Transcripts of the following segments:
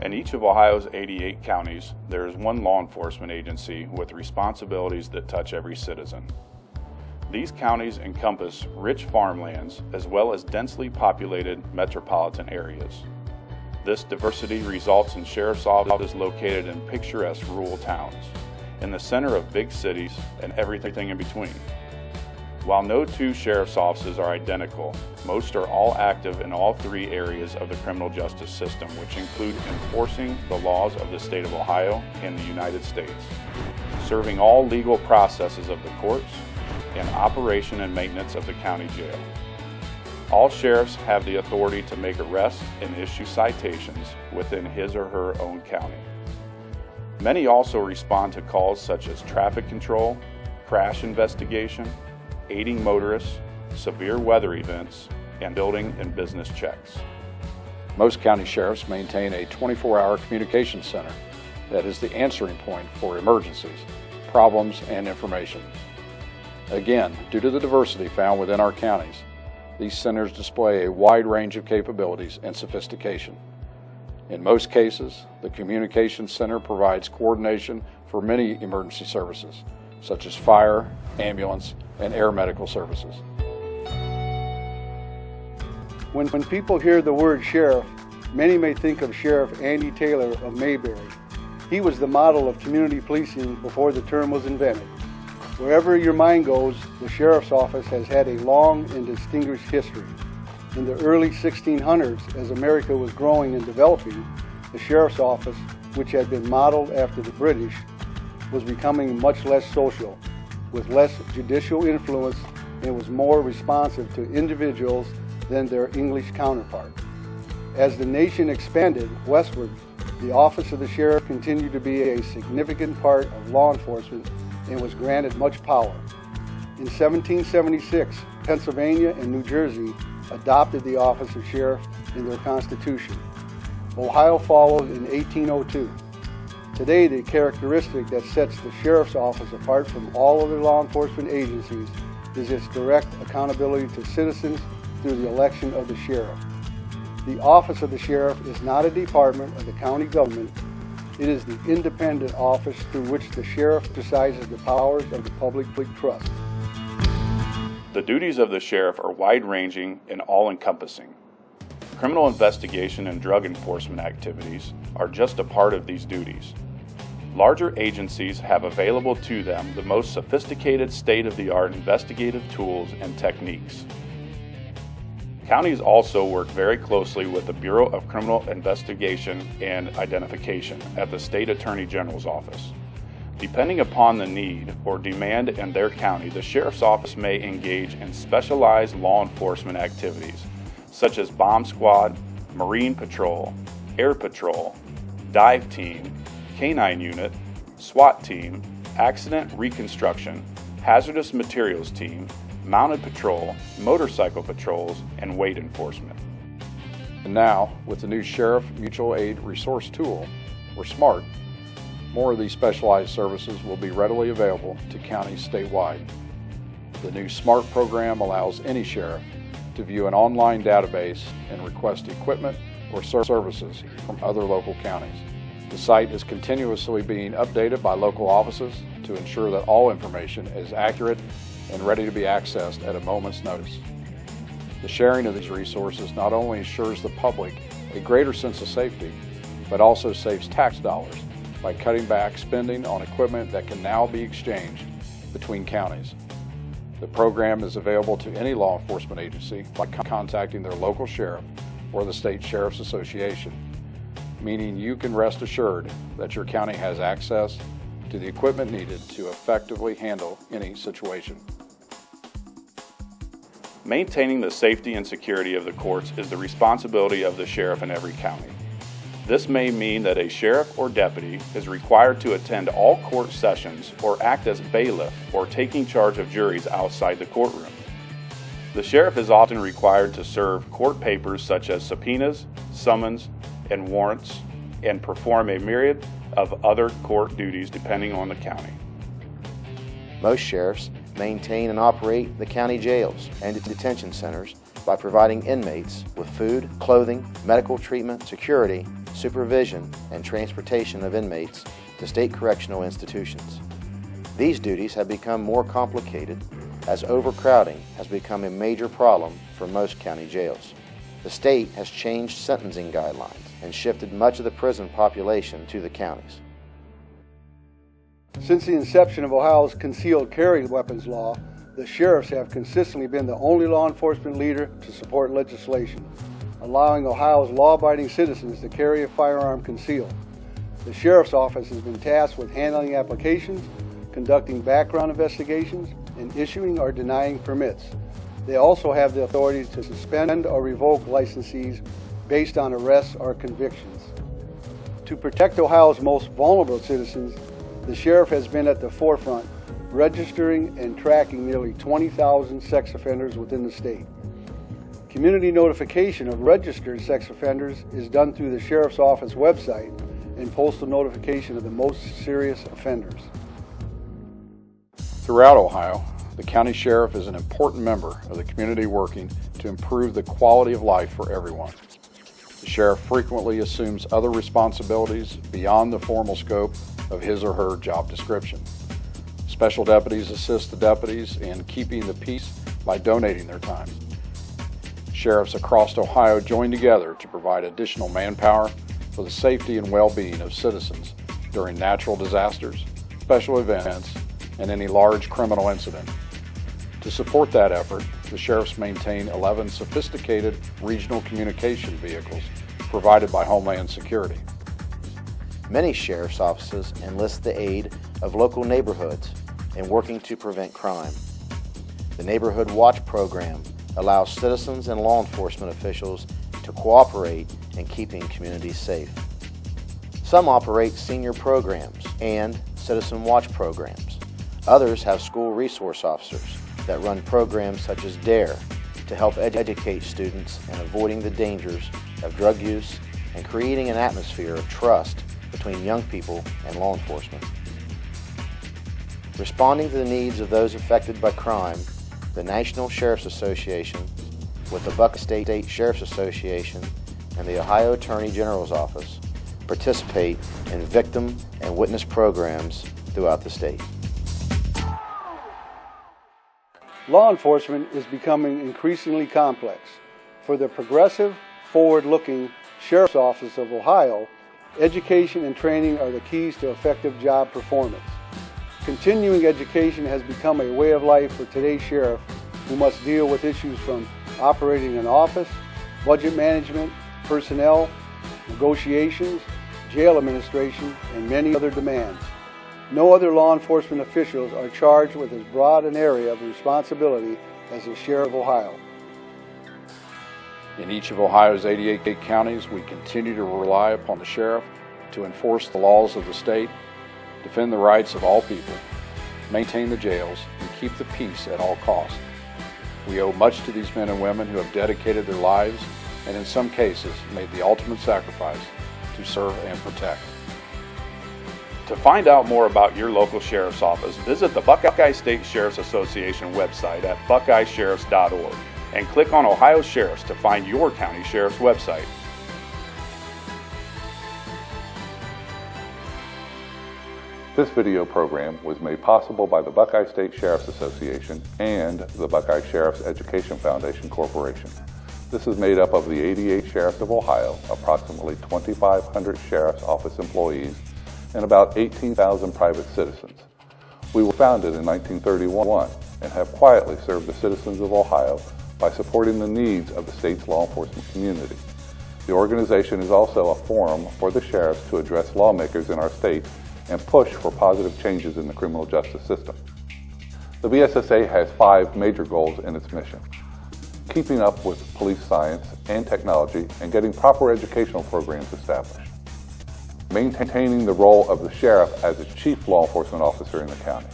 In each of Ohio's 88 counties, there is one law enforcement agency with responsibilities that touch every citizen. These counties encompass rich farmlands as well as densely populated metropolitan areas. This diversity results in sheriff's offices located in picturesque rural towns, in the center of big cities, and everything in between. While no two sheriff's offices are identical, most are all active in all three areas of the criminal justice system, which include enforcing the laws of the state of Ohio and the United States, serving all legal processes of the courts, and operation and maintenance of the county jail. All sheriffs have the authority to make arrests and issue citations within his or her own county. Many also respond to calls such as traffic control, crash investigation, aiding motorists, severe weather events, and building and business checks. Most county sheriffs maintain a 24-hour communications center that is the answering point for emergencies, problems, and information. Again, due to the diversity found within our counties, these centers display a wide range of capabilities and sophistication. In most cases, the communications center provides coordination for many emergency services, such as fire, ambulance, and air medical services. When people hear the word sheriff, many may think of Sheriff Andy Taylor of Mayberry. He was the model of community policing before the term was invented. Wherever your mind goes, the sheriff's office has had a long and distinguished history. In the early 1600s, as America was growing and developing, the sheriff's office, which had been modeled after the British, was becoming much less social, with less judicial influence, and was more responsive to individuals than their English counterpart. As the nation expanded westward, the office of the sheriff continued to be a significant part of law enforcement and was granted much power. In 1776, Pennsylvania and New Jersey adopted the office of sheriff in their constitution. Ohio followed in 1802. Today, the characteristic that sets the sheriff's office apart from all other law enforcement agencies is its direct accountability to citizens through the election of the sheriff. The office of the sheriff is not a department of the county government. It is the independent office through which the sheriff exercises the powers of the public trust. The duties of the sheriff are wide-ranging and all-encompassing. Criminal investigation and drug enforcement activities are just a part of these duties. Larger agencies have available to them the most sophisticated state-of-the-art investigative tools and techniques. Counties also work very closely with the Bureau of Criminal Investigation and Identification at the State Attorney General's office. Depending upon the need or demand in their county, the Sheriff's Office may engage in specialized law enforcement activities such as bomb squad, marine patrol, air patrol, dive team, canine unit, SWAT team, accident reconstruction, hazardous materials team, mounted patrol, motorcycle patrols, and weight enforcement. And now, with the new Sheriff Mutual Aid Resource Tool, or SMART, more of these specialized services will be readily available to counties statewide. The new SMART program allows any sheriff to view an online database and request equipment or services from other local counties. The site is continuously being updated by local offices to ensure that all information is accurate and ready to be accessed at a moment's notice. The sharing of these resources not only ensures the public a greater sense of safety, but also saves tax dollars by cutting back spending on equipment that can now be exchanged between counties. The program is available to any law enforcement agency by contacting their local sheriff or the State Sheriff's Association, meaning you can rest assured that your county has access to the equipment needed to effectively handle any situation. Maintaining the safety and security of the courts is the responsibility of the sheriff in every county. This may mean that a sheriff or deputy is required to attend all court sessions or act as bailiff or taking charge of juries outside the courtroom. The sheriff is often required to serve court papers such as subpoenas, summons, and warrants, and perform a myriad of other court duties depending on the county. Most sheriffs maintain and operate the county jails and detention centers by providing inmates with food, clothing, medical treatment, security, supervision, and transportation of inmates to state correctional institutions. These duties have become more complicated as overcrowding has become a major problem for most county jails. The state has changed sentencing guidelines and shifted much of the prison population to the counties. Since the inception of Ohio's concealed carry weapons law, the sheriffs have consistently been the only law enforcement leader to support legislation, allowing Ohio's law-abiding citizens to carry a firearm concealed. The sheriff's office has been tasked with handling applications, conducting background investigations, and issuing or denying permits. They also have the authority to suspend or revoke licensees based on arrests or convictions. To protect Ohio's most vulnerable citizens, the sheriff has been at the forefront, registering and tracking nearly 20,000 sex offenders within the state. Community notification of registered sex offenders is done through the sheriff's office website and postal notification of the most serious offenders. Throughout Ohio, the county sheriff is an important member of the community working to improve the quality of life for everyone. The sheriff frequently assumes other responsibilities beyond the formal scope of his or her job description. Special deputies assist the deputies in keeping the peace by donating their time. Sheriffs across Ohio join together to provide additional manpower for the safety and well-being of citizens during natural disasters, special events, and any large criminal incident. To support that effort, the sheriffs maintain 11 sophisticated regional communication vehicles provided by Homeland Security. Many sheriff's offices enlist the aid of local neighborhoods in working to prevent crime. The Neighborhood Watch program allows citizens and law enforcement officials to cooperate in keeping communities safe. Some operate senior programs and citizen watch programs. Others have school resource officers that run programs such as DARE to help educate students in avoiding the dangers of drug use and creating an atmosphere of trust between young people and law enforcement. Responding to the needs of those affected by crime, the National Sheriff's Association, with the Buckeye State Sheriff's Association and the Ohio Attorney General's Office, participate in victim and witness programs throughout the state. Law enforcement is becoming increasingly complex. For the progressive, forward-looking Sheriff's Office of Ohio, education and training are the keys to effective job performance. Continuing education has become a way of life for today's sheriff, who must deal with issues from operating an office, budget management, personnel, negotiations, jail administration, and many other demands. No other law enforcement officials are charged with as broad an area of responsibility as the Sheriff of Ohio. In each of Ohio's 88 counties, we continue to rely upon the sheriff to enforce the laws of the state, defend the rights of all people, maintain the jails, and keep the peace at all costs. We owe much to these men and women who have dedicated their lives and in some cases made the ultimate sacrifice to serve and protect. To find out more about your local sheriff's office, visit the Buckeye State Sheriff's Association website at buckeyesheriffs.org and click on Ohio Sheriffs to find your county sheriff's website. This video program was made possible by the Buckeye State Sheriff's Association and the Buckeye Sheriff's Education Foundation Corporation. This is made up of the 88 Sheriffs of Ohio, approximately 2,500 Sheriff's Office employees, and about 18,000 private citizens. We were founded in 1931 and have quietly served the citizens of Ohio by supporting the needs of the state's law enforcement community. The organization is also a forum for the sheriffs to address lawmakers in our state and push for positive changes in the criminal justice system. The BSSA has 5 major goals in its mission: keeping up with police science and technology and getting proper educational programs established, maintaining the role of the sheriff as its chief law enforcement officer in the county,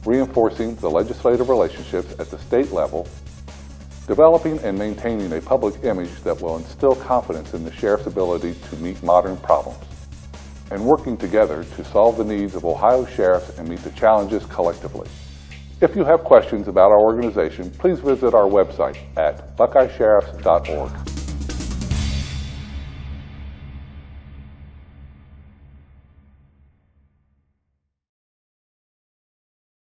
reinforcing the legislative relationships at the state level, developing and maintaining a public image that will instill confidence in the sheriff's ability to meet modern problems, and working together to solve the needs of Ohio sheriffs and meet the challenges collectively. If you have questions about our organization, please visit our website at buckeyesheriffs.org.